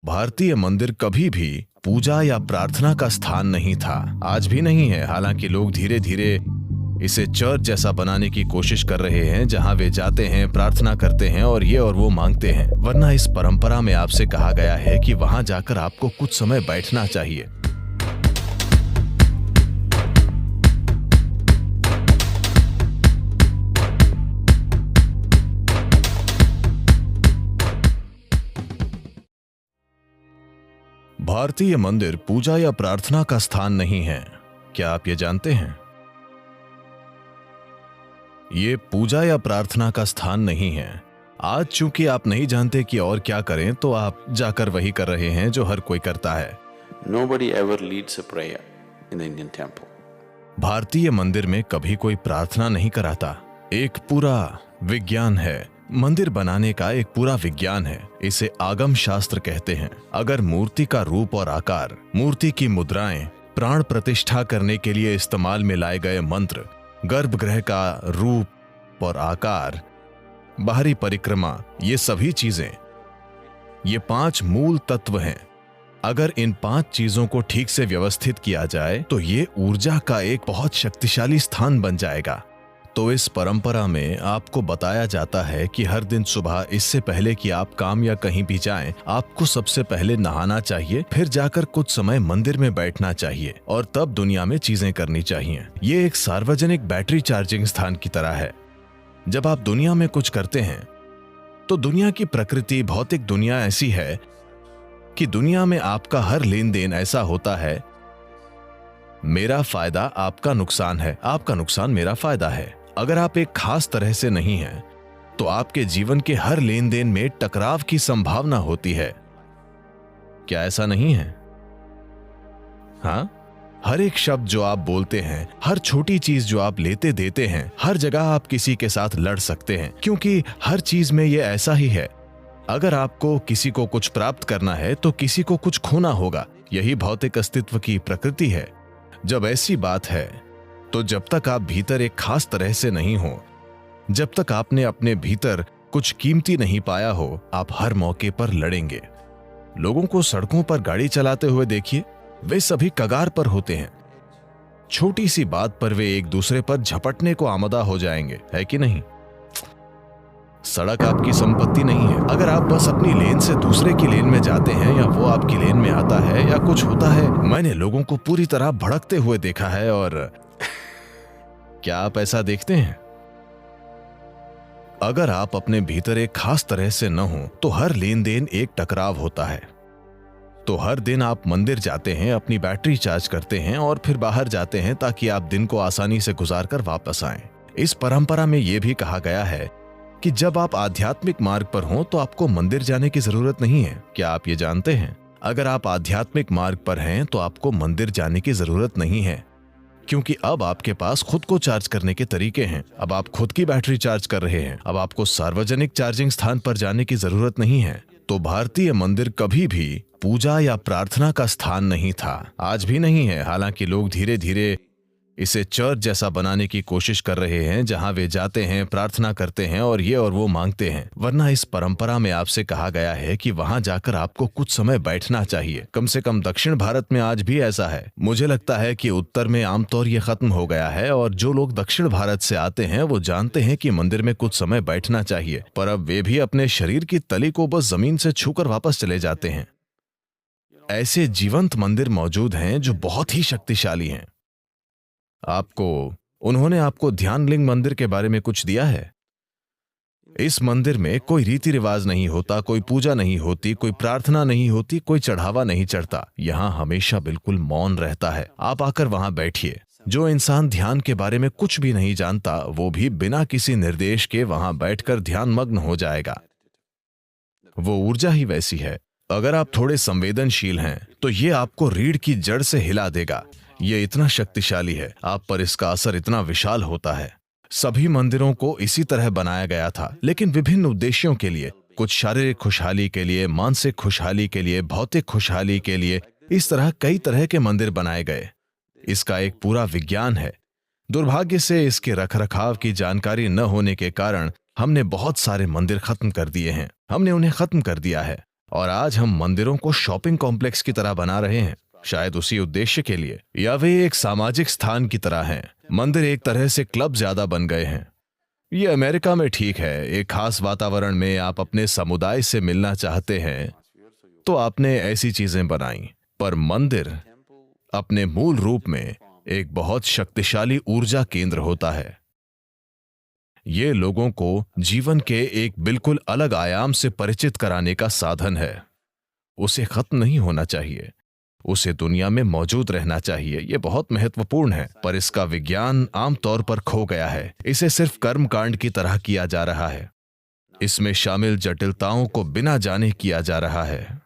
भारतीय मंदिर कभी भी पूजा या प्रार्थना का स्थान नहीं था, आज भी नहीं है। हालांकि लोग धीरे धीरे इसे चर्च जैसा बनाने की कोशिश कर रहे हैं, जहां वे जाते हैं, प्रार्थना करते हैं और ये और वो मांगते हैं। वरना इस परंपरा में आपसे कहा गया है कि वहां जाकर आपको कुछ समय बैठना चाहिए। भारतीय मंदिर पूजा या प्रार्थना का स्थान नहीं है। क्या आप ये जानते हैं? ये पूजा या प्रार्थना का स्थान नहीं है। आज चूंकि आप नहीं जानते कि और क्या करें, तो आप जाकर वही कर रहे हैं जो हर कोई करता है। Nobody ever leads a prayer in the Indian temple. भारतीय मंदिर में कभी कोई प्रार्थना नहीं कराता। एक पूरा विज्ञान है। मंदिर बनाने का एक पूरा विज्ञान है। इसे आगम शास्त्र कहते हैं। अगर मूर्ति का रूप और आकार, मूर्ति की मुद्राएं, प्राण प्रतिष्ठा करने के लिए इस्तेमाल में लाए गए मंत्र, गर्भगृह का रूप और आकार, बाहरी परिक्रमा, ये सभी चीजें, ये 5 मूल तत्व हैं। अगर इन 5 चीजों को ठीक से व्यवस्थित किया जाए तो ये ऊर्जा का एक बहुत शक्तिशाली स्थान बन जाएगा। तो इस परंपरा में आपको बताया जाता है कि हर दिन सुबह, इससे पहले कि आप काम या कहीं भी जाएं, आपको सबसे पहले नहाना चाहिए, फिर जाकर कुछ समय मंदिर में बैठना चाहिए और तब दुनिया में चीजें करनी चाहिए। ये एक सार्वजनिक बैटरी चार्जिंग स्थान की तरह है। जब आप दुनिया में कुछ करते हैं तो दुनिया की प्रकृति, भौतिक दुनिया ऐसी है कि दुनिया में आपका हर लेन देन ऐसा होता है, मेरा फायदा आपका नुकसान है, आपका नुकसान मेरा फायदा है। अगर आप एक खास तरह से नहीं हैं, तो आपके जीवन के हर लेन देन में टकराव की संभावना होती है। क्या ऐसा नहीं है? हाँ, हर एक शब्द जो आप बोलते हैं, हर छोटी चीज जो आप लेते देते हैं, हर जगह आप किसी के साथ लड़ सकते हैं, क्योंकि हर चीज में ये ऐसा ही है। अगर आपको किसी को कुछ प्राप्त करना है तो किसी को कुछ खोना होगा। यही भौतिक अस्तित्व की प्रकृति है। जब ऐसी बात है तो जब तक आप भीतर एक खास तरह से नहीं हो, जब तक आपने अपने भीतर कुछ कीमती नहीं पाया हो, आप हर मौके पर लड़ेंगे। लोगों को सड़कों पर गाड़ी चलाते हुए देखिए, वे सभी कगार पर होते हैं। छोटी सी बात पर वे एक दूसरे पर झपटने को आमदा हो जाएंगे, है कि नहीं? सड़क आपकी संपत्ति नहीं है। अगर आप बस अपनी लेन से दूसरे की लेन में जाते हैं या वो आपकी लेन में आता है या कुछ होता है, मैंने लोगों को पूरी तरह भड़कते हुए देखा है। और क्या आप ऐसा देखते हैं? अगर आप अपने भीतर एक खास तरह से न हो तो हर लेन देन एक टकराव होता है। तो हर दिन आप मंदिर जाते हैं, अपनी बैटरी चार्ज करते हैं और फिर बाहर जाते हैं ताकि आप दिन को आसानी से गुजार कर वापस आएं। इस परंपरा में यह भी कहा गया है कि जब आप आध्यात्मिक मार्ग पर हों तो आपको मंदिर जाने की जरूरत नहीं है। क्या आप ये जानते हैं? अगर आप आध्यात्मिक मार्ग पर हैं तो आपको मंदिर जाने की जरूरत नहीं है, क्योंकि अब आपके पास खुद को चार्ज करने के तरीके हैं। अब आप खुद की बैटरी चार्ज कर रहे हैं। अब आपको सार्वजनिक चार्जिंग स्थान पर जाने की जरूरत नहीं है। तो भारतीय मंदिर कभी भी पूजा या प्रार्थना का स्थान नहीं था, आज भी नहीं है। हालांकि लोग धीरे धीरे इसे चर्च जैसा बनाने की कोशिश कर रहे हैं, जहां वे जाते हैं, प्रार्थना करते हैं और ये और वो मांगते हैं। वरना इस परंपरा में आपसे कहा गया है कि वहां जाकर आपको कुछ समय बैठना चाहिए। कम से कम दक्षिण भारत में आज भी ऐसा है। मुझे लगता है कि उत्तर में आमतौर ये खत्म हो गया है और जो लोग दक्षिण भारत से आते हैं वो जानते हैं कि मंदिर में कुछ समय बैठना चाहिए, पर अब वे भी अपने शरीर की तली को बस जमीन से छूकर वापस चले जाते हैं। ऐसे जीवंत मंदिर मौजूद हैं जो बहुत ही शक्तिशाली हैं। उन्होंने आपको ध्यान लिंग मंदिर के बारे में कुछ दिया है? इस मंदिर में कोई रीति रिवाज नहीं होता, कोई पूजा नहीं होती, कोई प्रार्थना नहीं होती, कोई चढ़ावा नहीं चढ़ता। यहाँ हमेशा बिल्कुल मौन रहता है। आप आकर वहां बैठिए। जो इंसान ध्यान के बारे में कुछ भी नहीं जानता, वो भी बिना किसी निर्देश के वहां बैठकर ध्यान मग्न हो जाएगा। वो ऊर्जा ही वैसी है। अगर आप थोड़े संवेदनशील हैं तो ये आपको रीढ़ की जड़ से हिला देगा। ये इतना शक्तिशाली है, आप पर इसका असर इतना विशाल होता है। सभी मंदिरों को इसी तरह बनाया गया था, लेकिन विभिन्न उद्देश्यों के लिए। कुछ शारीरिक खुशहाली के लिए, मानसिक खुशहाली के लिए, भौतिक खुशहाली के लिए। इस तरह कई तरह के मंदिर बनाए गए। इसका एक पूरा विज्ञान है। दुर्भाग्य से इसके रखरखाव की जानकारी न होने के कारण हमने बहुत सारे मंदिर खत्म कर दिए हैं। हमने उन्हें खत्म कर दिया है। और आज हम मंदिरों को शॉपिंग कॉम्प्लेक्स की तरह बना रहे हैं, शायद उसी उद्देश्य के लिए, या वे एक सामाजिक स्थान की तरह हैं। मंदिर एक तरह से क्लब ज्यादा बन गए हैं। ये अमेरिका में ठीक है, एक खास वातावरण में आप अपने समुदाय से मिलना चाहते हैं तो आपने ऐसी चीजें बनाई, पर मंदिर अपने मूल रूप में एक बहुत शक्तिशाली ऊर्जा केंद्र होता है। ये लोगों को जीवन के एक बिल्कुल अलग आयाम से परिचित कराने का साधन है। उसे खत्म नहीं होना चाहिए, उसे दुनिया में मौजूद रहना चाहिए। यह बहुत महत्वपूर्ण है, पर इसका विज्ञान आमतौर पर खो गया है। इसे सिर्फ कर्मकांड की तरह किया जा रहा है। इसमें शामिल जटिलताओं को बिना जाने किया जा रहा है।